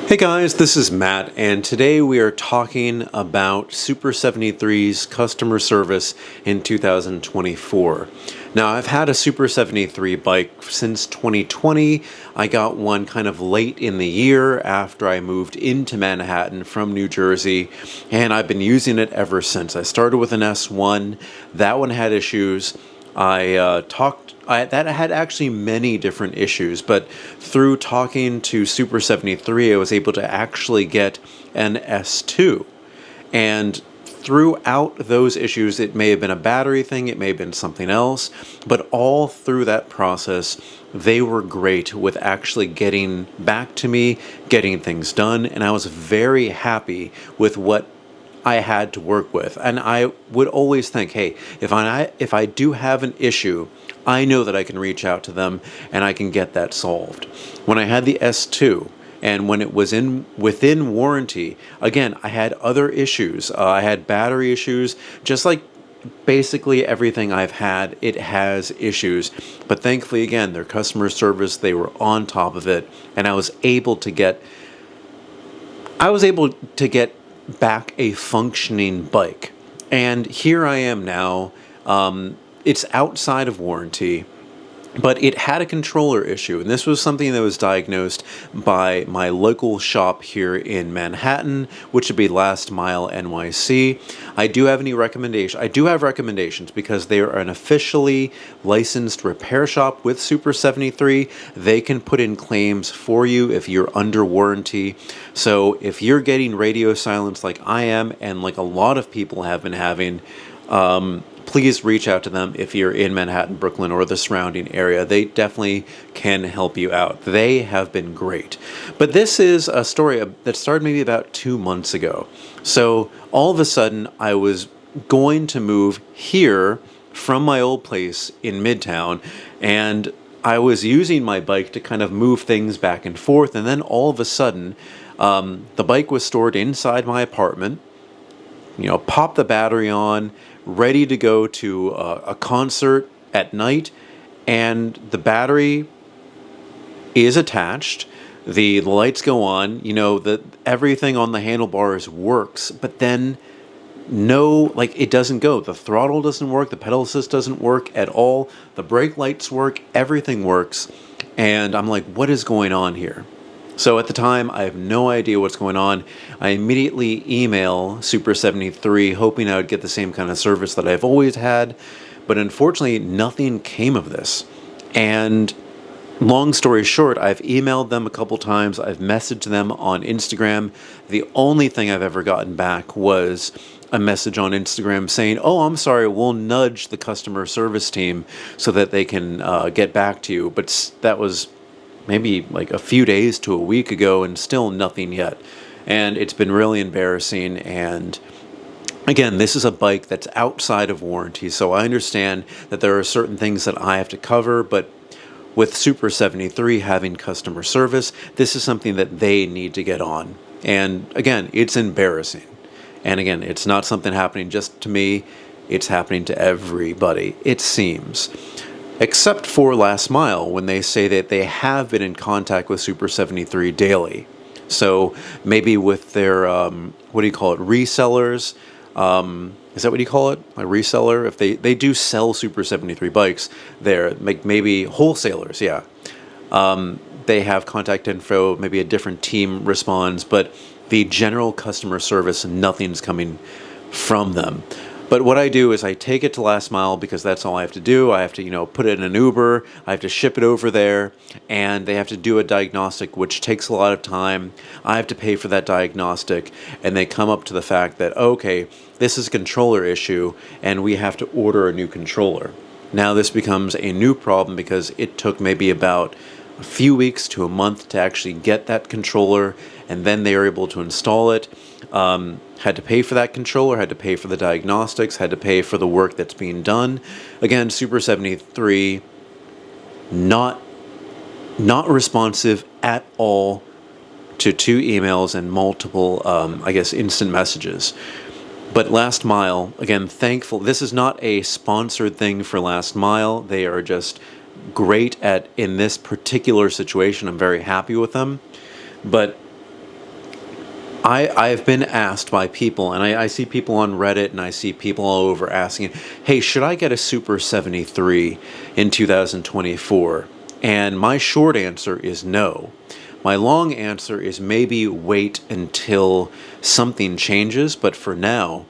Hey guys, this is Matt, and today we are talking about Super73's customer service in 2024. Now, I've had a Super 73 bike since 2020. I got one kind of late in the year after I moved into Manhattan from New Jersey, and I've been using it ever since. I started with an S1. That one had issues. That had actually many different issues, but through talking to Super 73, I was able to actually get an S2. And throughout those issues, it may have been a battery thing, it may have been something else, but all through that process, they were great with actually getting back to me, getting things done, and I was very happy with what I had to work with. And I would always think, hey, if I do have an issue, I know that I can reach out to them and I can get that solved. When I had the S2 and when it was within warranty, again, I had other issues. I had battery issues, just like basically everything I've had, it has issues. But thankfully, again, their customer service, they were on top of it, and I was able to get back a functioning bike. And here I am now. It's outside of warranty, but it had a controller issue, and this was something that was diagnosed by my local shop here in Manhattan, which would be Last Mile NYC. I do have recommendations because they are an officially licensed repair shop with Super 73. They can put in claims for you if you're under warranty. So if you're getting radio silence like I am, and like a lot of people have been having, please reach out to them if you're in Manhattan, Brooklyn, or the surrounding area. They definitely can help you out. They have been great. But this is a story that started maybe about 2 months ago. So all of a sudden, I was going to move here from my old place in Midtown, and I was using my bike to kind of move things back and forth, and then all of a sudden, the bike was stored inside my apartment. Pop the battery on, ready to go to a concert at night, and the battery is attached. The lights go on. Everything on the handlebars works, but then it doesn't go. The throttle doesn't work. The pedal assist doesn't work at all. The brake lights work. Everything works, and I'm like, what is going on here? So at the time, I have no idea what's going on. I immediately email Super 73, hoping I would get the same kind of service that I've always had. But unfortunately, nothing came of this. And long story short, I've emailed them a couple times. I've messaged them on Instagram. The only thing I've ever gotten back was a message on Instagram saying, oh, I'm sorry, we'll nudge the customer service team so that they can get back to you. But that was maybe like a few days to a week ago, and still nothing yet. And it's been really embarrassing. And again, this is a bike that's outside of warranty, so I understand that there are certain things that I have to cover, but with Super 73 having customer service, this is something that they need to get on. And again, it's embarrassing. And again, it's not something happening just to me, it's happening to everybody, it seems. Except for Last Mile, when they say that they have been in contact with Super 73 daily. So maybe with their, resellers? Is that what you call it? A reseller? If they do sell Super 73 bikes there, maybe wholesalers, yeah. They have contact info, maybe a different team responds, but the general customer service, nothing's coming from them. But what I do is I take it to Last Mile because that's all I have to do. I have to, put it in an Uber. I have to ship it over there, and they have to do a diagnostic, which takes a lot of time. I have to pay for that diagnostic, and they come up to the fact that, okay, this is a controller issue, and we have to order a new controller. Now this becomes a new problem because it took maybe about a few weeks to a month to actually get that controller, and then they were able to install it. Had to pay for that controller, had to pay for the diagnostics, had to pay for the work that's being done. Again, Super 73, not responsive at all to 2 emails and multiple, instant messages. But Last Mile, again, thankful. This is not a sponsored thing for Last Mile. They are just great in this particular situation. I'm very happy with them. But I've been asked by people, and I see people on Reddit and I see people all over asking, hey, should I get a Super 73 in 2024? And my short answer is no. My long answer is maybe wait until something changes, but for now,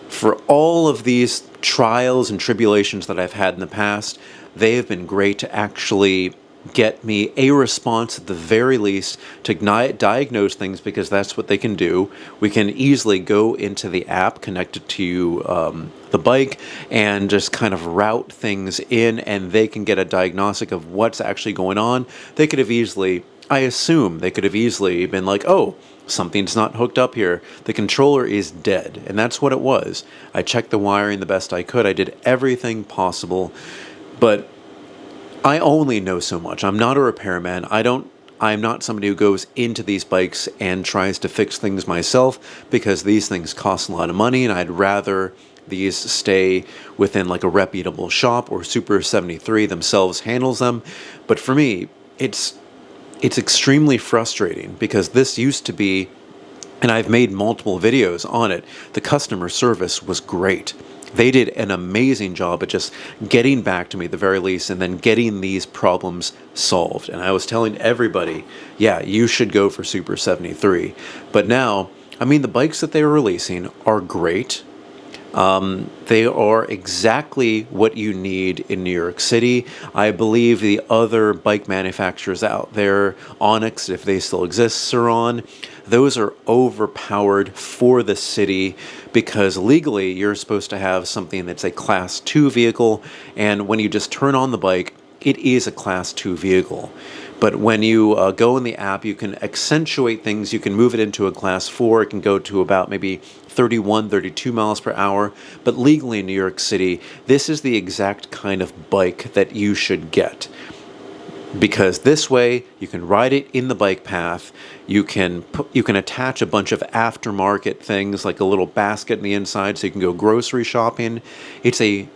for all of these trials and tribulations that I've had in the past, they have been great to actually get me a response at the very least to diagnose things, because that's what they can do. We can easily go into the app connected to the bike and just kind of route things in, and they can get a diagnostic of what's actually going on. They could have easily, I assume, they could have easily been like, oh, something's not hooked up here. The controller is dead. And that's what it was. I checked the wiring the best I could. I did everything possible, but I only know so much. I'm not a repairman. I'm not somebody who goes into these bikes and tries to fix things myself, because these things cost a lot of money, and I'd rather these stay within like a reputable shop, or Super 73 themselves handles them. But for me, it's extremely frustrating, because this used to be, and I've made multiple videos on it, the customer service was great. They did an amazing job at just getting back to me at the very least, and then getting these problems solved. And I was telling everybody, yeah, you should go for Super 73. But now, I mean, the bikes that they are releasing are great. They are exactly what you need in New York City. I believe the other bike manufacturers out there, Onyx, if they still exist, Suron, those are overpowered for the city, because legally you're supposed to have something that's a Class 2 vehicle, and when you just turn on the bike, it is a Class 2 vehicle. But when you go in the app, you can accentuate things. You can move it into a Class 4. It can go to about maybe 31, 32 miles per hour. But legally in New York City, this is the exact kind of bike that you should get. Because this way, you can ride it in the bike path. You can attach a bunch of aftermarket things, like a little basket in the inside, so you can go grocery shopping. It's a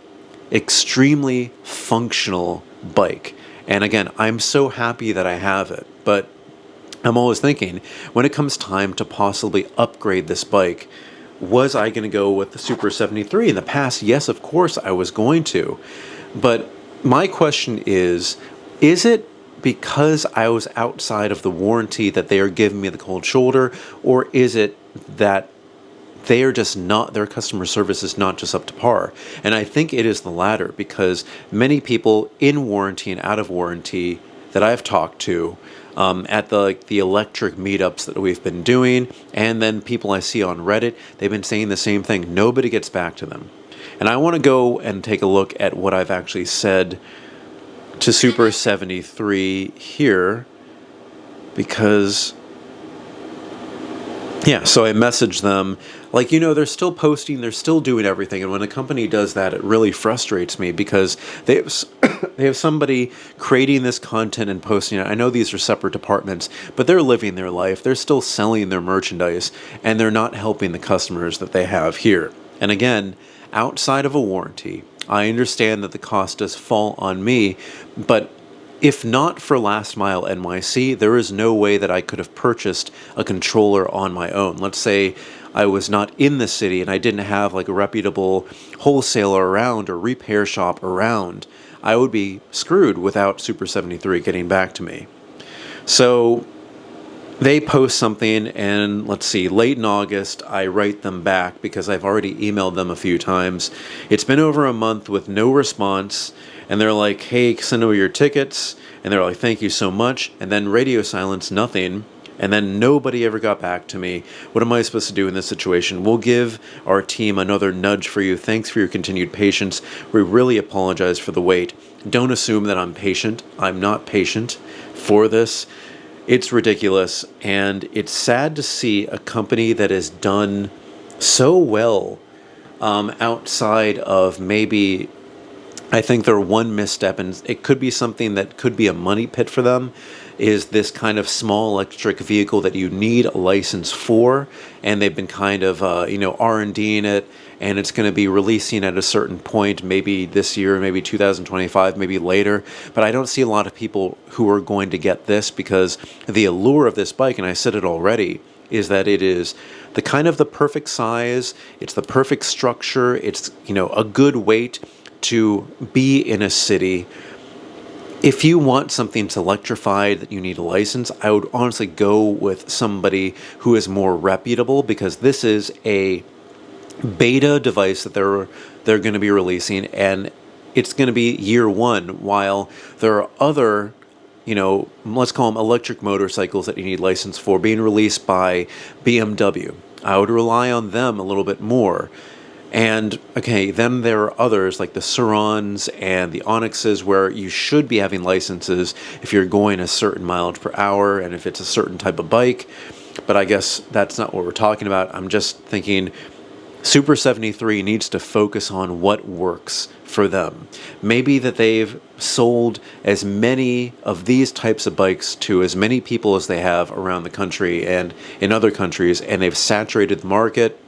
extremely functional bike. And again, I'm so happy that I have it, but I'm always thinking, when it comes time to possibly upgrade this bike, was I going to go with the Super 73? In the past, yes, of course I was going to. But my question is it because I was outside of the warranty that they are giving me the cold shoulder, or is it that they are just not, their customer service is not just up to par? And I think it is the latter, because many people in warranty and out of warranty that I've talked to at the electric meetups that we've been doing, and then people I see on Reddit, they've been saying the same thing. Nobody gets back to them. And I want to go and take a look at what I've actually said to Super 73 here, because yeah, so I messaged them, like, they're still posting, they're still doing everything, and when a company does that, it really frustrates me, because they have somebody creating this content and posting it. I know these are separate departments, but they're living their life, they're still selling their merchandise, and they're not helping the customers that they have here. And again, outside of a warranty, I understand that the cost does fall on me, but if not for Last Mile NYC, there is no way that I could have purchased a controller on my own. Let's say I was not in the city and I didn't have like a reputable wholesaler around or repair shop around. I would be screwed without Super 73 getting back to me. So they post something, and let's see, late in August, I write them back because I've already emailed them a few times. It's been over a month with no response, and they're like, hey, send over your tickets, and they're like, thank you so much, and then radio silence, nothing, and then nobody ever got back to me. What am I supposed to do in this situation? We'll give our team another nudge for you. Thanks for your continued patience. We really apologize for the wait. Don't assume that I'm patient. I'm not patient for this. It's ridiculous, and it's sad to see a company that has done so well outside of maybe, I think their one misstep, and it could be something that could be a money pit for them, is this kind of small electric vehicle that you need a license for, and they've been kind of R&Ding it, and it's going to be releasing at a certain point, maybe this year, maybe 2025, maybe later. But I don't see a lot of people who are going to get this, because the allure of this bike, and I said it already, is that it is the kind of the perfect size, it's the perfect structure, it's, you know, a good weight to be in a city. If you want something that's electrified that you need a license, I would honestly go with somebody who is more reputable, because this is a beta device that they're going to be releasing, and it's going to be year one, while there are other, you know, let's call them electric motorcycles that you need license for being released by BMW. I would rely on them a little bit more. And okay, then there are others like the Surons and the Onyxes, where you should be having licenses if you're going a certain mileage per hour and if it's a certain type of bike. But I guess that's not what we're talking about. I'm just thinking Super 73 needs to focus on what works for them. Maybe that they've sold as many of these types of bikes to as many people as they have around the country and in other countries, and they've saturated the market.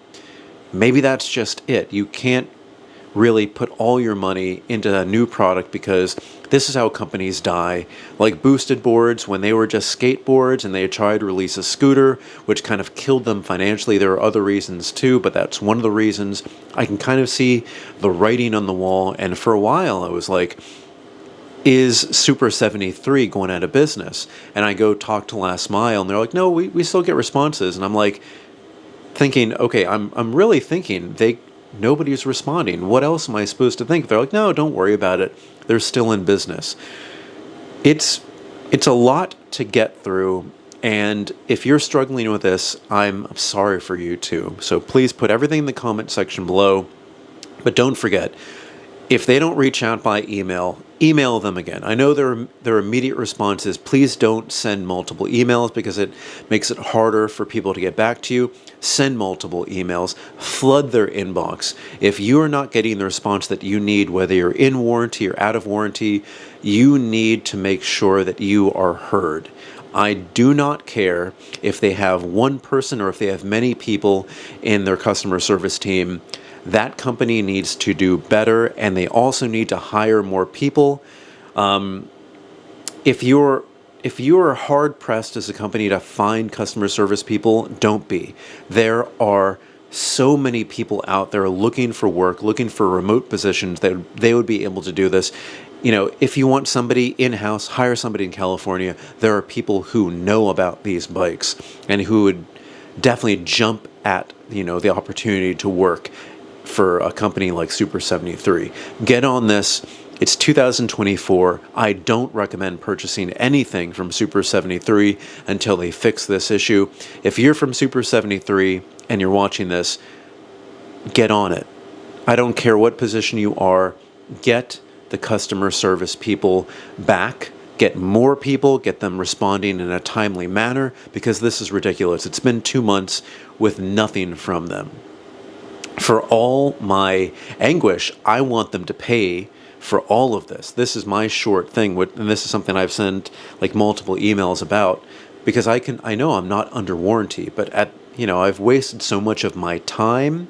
Maybe that's just it. You can't really put all your money into a new product, because this is how companies die. Like Boosted Boards, when they were just skateboards and they tried to release a scooter, which kind of killed them financially. There are other reasons too, but that's one of the reasons. I can kind of see the writing on the wall, and for a while I was like, is Super 73 going out of business? And I go talk to Last Mile, and they're like, no, we still get responses. And I'm like, thinking, okay, I'm really thinking nobody's responding. What else am I supposed to think? They're like, no, don't worry about it. They're still in business. It's a lot to get through, and if you're struggling with this, I'm sorry for you too. So please put everything in the comment section below, but don't forget, if they don't reach out by email, email them again. I know their immediate responses. Please don't send multiple emails, because it makes it harder for people to get back to you. Send multiple emails. Flood their inbox. If you are not getting the response that you need, whether you're in warranty or out of warranty, you need to make sure that you are heard. I do not care if they have one person or if they have many people in their customer service team. That company needs to do better, and they also need to hire more people. If you're hard pressed as a company to find customer service people, don't be. There are so many people out there looking for work, looking for remote positions that they would be able to do this. You know, if you want somebody in-house, hire somebody in California. There are people who know about these bikes and who would definitely jump at, you know, the opportunity to work for a company like Super 73. Get on this. It's 2024. I don't recommend purchasing anything from Super 73 until they fix this issue. If you're from Super 73 and you're watching this, get on it. I don't care what position you are. Get the customer service people back. Get more people, get them responding in a timely manner, because this is ridiculous. It's been 2 months with nothing from them. For all my anguish, I want them to pay for all of this. This is my short thing, and this is something I've sent like multiple emails about, because I know I'm not under warranty, but I've wasted so much of my time,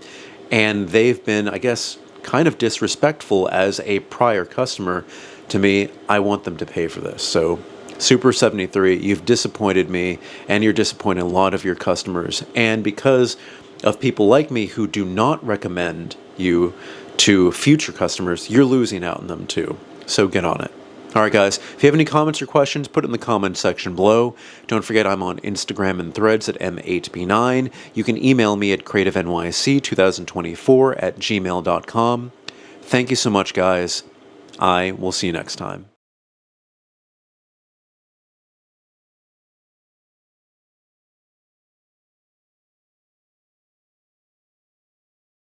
and they've been, I guess, kind of disrespectful as a prior customer to me. I want them to pay for this. So Super 73, you've disappointed me, and you're disappointing a lot of your customers. And because of people like me who do not recommend you to future customers, you're losing out on them too. So get on it. All right, guys, if you have any comments or questions, put it in the comments section below. Don't forget, I'm on Instagram and Threads at M8B9. You can email me at CreativeNYC2024@gmail.com. Thank you so much, guys. I will see you next time.